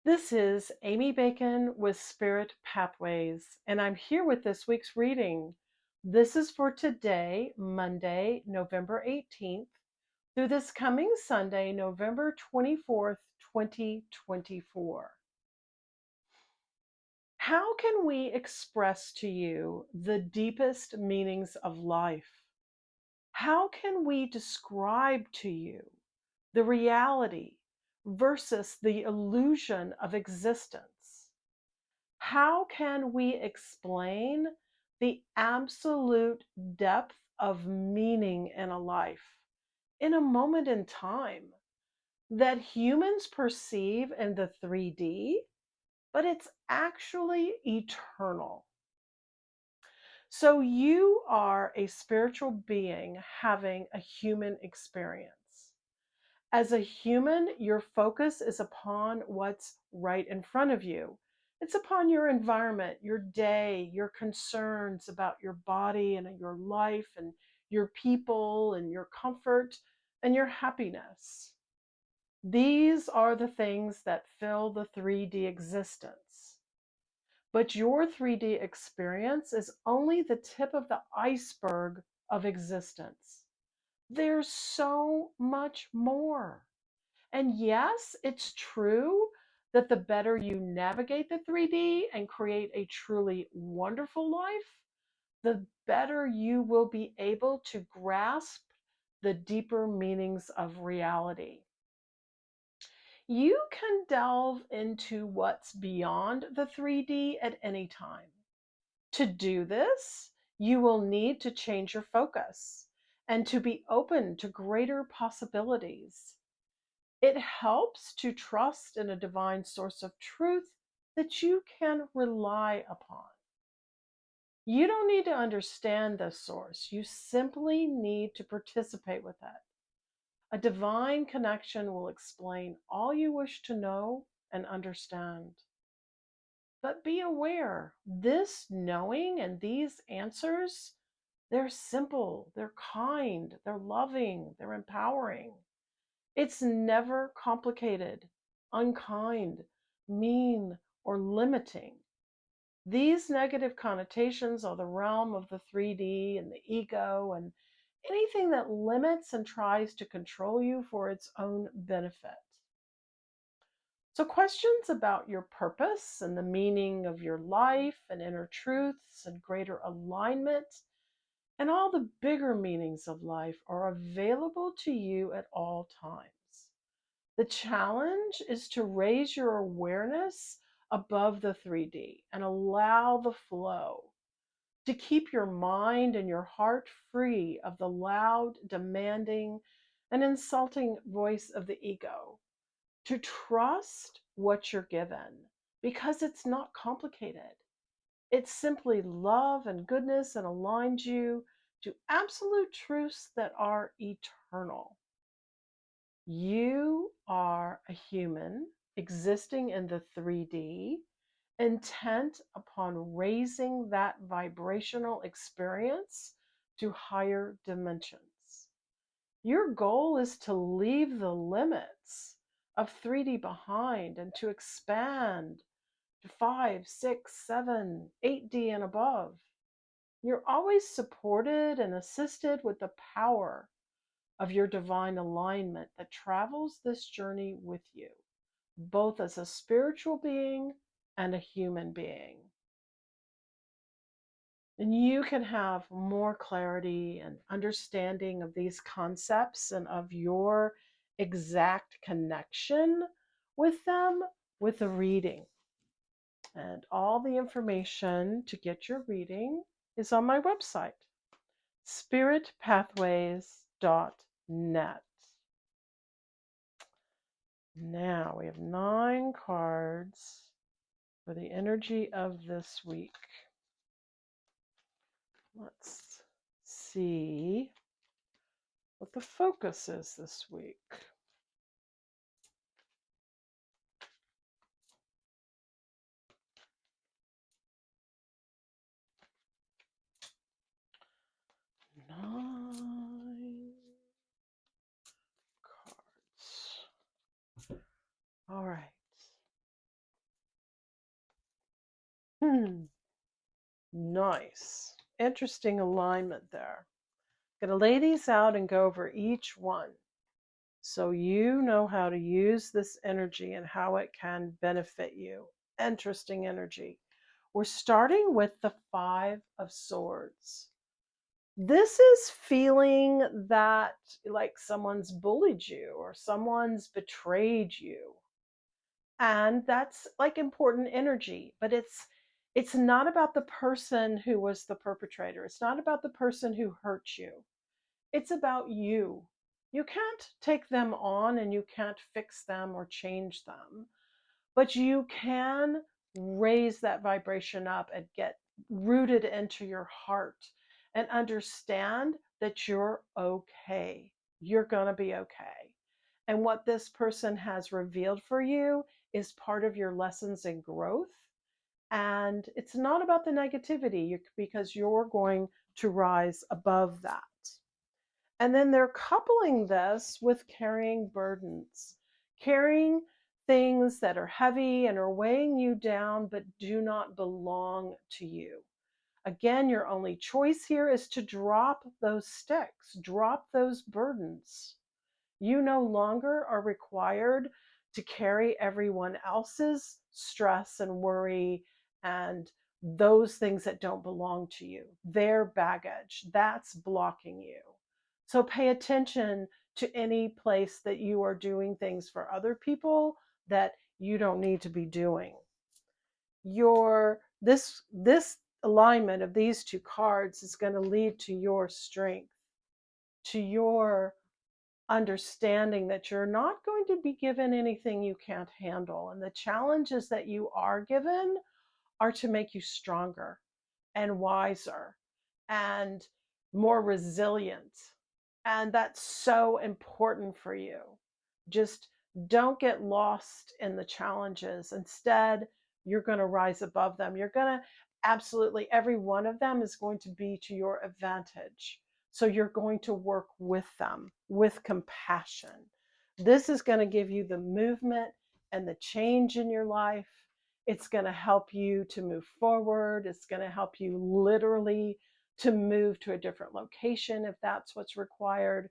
This is Amy Bacon with Spirit Pathways, and I'm here with this week's reading. This is for today, Monday, November 18th, through this coming Sunday, November 24th, 2024. How can we express to you the deepest meanings of life? How can we describe to you the reality versus the illusion of existence? How can we explain the absolute depth of meaning in a life, in a moment in time, that humans perceive in the 3D, but it's actually eternal? So you are a spiritual being having a human experience. As a human, your focus is upon what's right in front of you. It's upon your environment, your day, your concerns about your body and your life and your people and your comfort and your happiness. These are the things that fill the 3D existence. But your 3D experience is only the tip of the iceberg of existence. There's so much more. And yes, it's true that the better you navigate the 3D and create a truly wonderful life, the better you will be able to grasp the deeper meanings of reality. You can delve into what's beyond the 3D at any time. To do this, you will need to change your focus and to be open to greater possibilities. It helps to trust in a divine source of truth that you can rely upon. You don't need to understand this source, you simply need to participate with it. A divine connection will explain all you wish to know and understand. But be aware, this knowing and these answers, they're simple, they're kind, they're loving, they're empowering. It's never complicated, unkind, mean, or limiting. These negative connotations are the realm of the 3D and the ego and anything that limits and tries to control you for its own benefit. So, questions about your purpose and the meaning of your life and inner truths and greater alignment and all the bigger meanings of life are available to you at all times. The challenge is to raise your awareness above the 3D and allow the flow, to keep your mind and your heart free of the loud, demanding, and insulting voice of the ego, to trust what you're given because it's not complicated. It's simply love and goodness and aligns you to absolute truths that are eternal. You are a human existing in the 3D, intent upon raising that vibrational experience to higher dimensions. Your goal is to leave the limits of 3D behind and to expand to 5, 6, 7, 8D and above. You're always supported and assisted with the power of your divine alignment that travels this journey with you, both as a spiritual being and a human being. And you can have more clarity and understanding of these concepts and of your exact connection with them with a reading. And all the information to get your reading is on my website, spiritpathways.net. Now we have 9 cards for the energy of this week. Let's see what the focus is this week. Nine cards. All right. Nice. Interesting alignment there. Gonna lay these out and go over each one so you know how to use this energy and how it can benefit you. Interesting energy. We're starting with the Five of Swords. This is feeling that like someone's bullied you or someone's betrayed you. And that's like important energy, but it's not about the person who was the perpetrator. It's not about the person who hurt you. It's about you. You can't take them on and you can't fix them or change them, but you can raise that vibration up and get rooted into your heart and understand that you're okay. You're going to be okay. And what this person has revealed for you is part of your lessons and growth. And it's not about the negativity because you're going to rise above that. And then they're coupling this with carrying burdens, carrying things that are heavy and are weighing you down but do not belong to you. Again, your only choice here is to drop those sticks, drop those burdens. You no longer are required to carry everyone else's stress and worry and those things that don't belong to you, their baggage, that's blocking you. So pay attention to any place that you are doing things for other people that you don't need to be doing. This alignment of these two cards is going to lead to your strength, to your understanding that you're not going to be given anything you can't handle. And the challenges that you are given are to make you stronger and wiser and more resilient. And that's so important for you. Just don't get lost in the challenges. Instead, you're going to rise above them. You're going to absolutely, every one of them is going to be to your advantage. So you're going to work with them with compassion. This is going to give you the movement and the change in your life. It's going to help you to move forward. It's going to help you literally to move to a different location if that's what's required.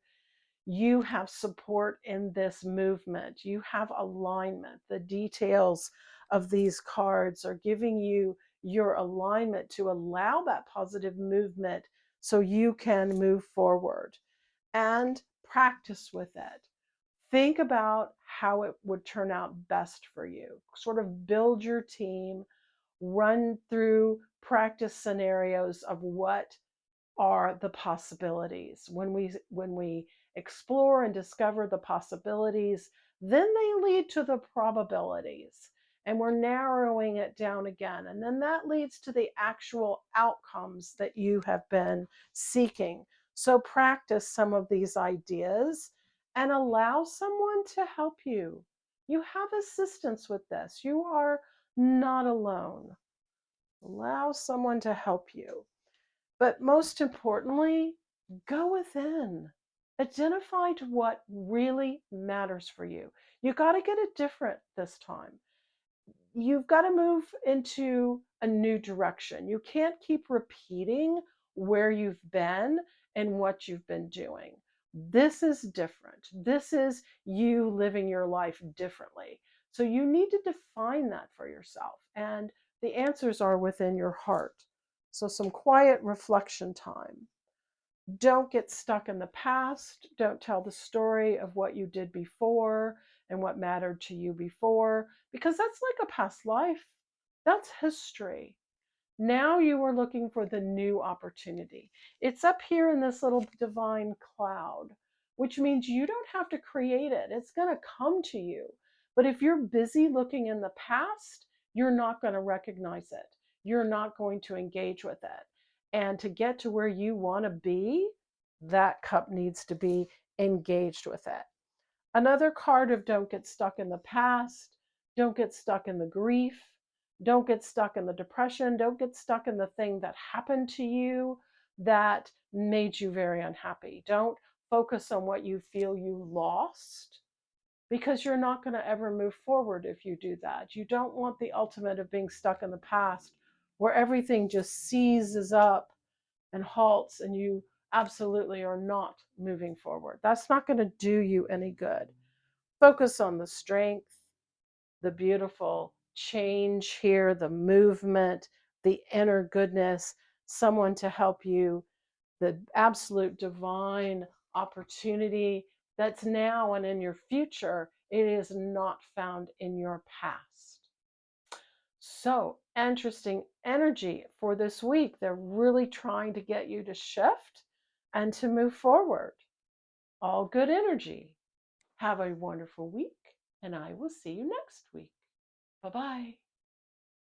You have support in this movement. You have alignment. The details of these cards are giving you your alignment to allow that positive movement so you can move forward and practice with it. Think about how it would turn out best for you. Sort of build your team, run through practice scenarios of what are the possibilities. When we explore and discover the possibilities, then they lead to the probabilities. And we're narrowing it down again. And then that leads to the actual outcomes that you have been seeking. So practice some of these ideas and allow someone to help you. You have assistance with this. You are not alone. Allow someone to help you. But most importantly, go within. Identify what really matters for you. You got to get it different this time. You've got to move into a new direction. You can't keep repeating where you've been and what you've been doing. This is different. This is you living your life differently. So you need to define that for yourself. And the answers are within your heart. So some quiet reflection time. Don't get stuck in the past. Don't tell the story of what you did before and what mattered to you before, because that's like a past life. That's history. Now you are looking for the new opportunity. It's up here in this little divine cloud, which means you don't have to create it. It's going to come to you. But if you're busy looking in the past, you're not going to recognize it. You're not going to engage with it. And to get to where you want to be, that cup needs to be engaged with it. Another card of don't get stuck in the past, don't get stuck in the grief, don't get stuck in the depression, don't get stuck in the thing that happened to you that made you very unhappy. Don't focus on what you feel you lost because you're not going to ever move forward if you do that. You don't want the ultimate of being stuck in the past where everything just seizes up and halts and you absolutely are not moving forward. That's not going to do you any good. Focus on the strength, the beautiful change here, the movement, the inner goodness, someone to help you, the absolute divine opportunity that's now and in your future. It is not found in your past. So, interesting energy for this week. They're really trying to get you to shift and to move forward. All good energy. Have a wonderful week, and I will see you next week. Bye bye.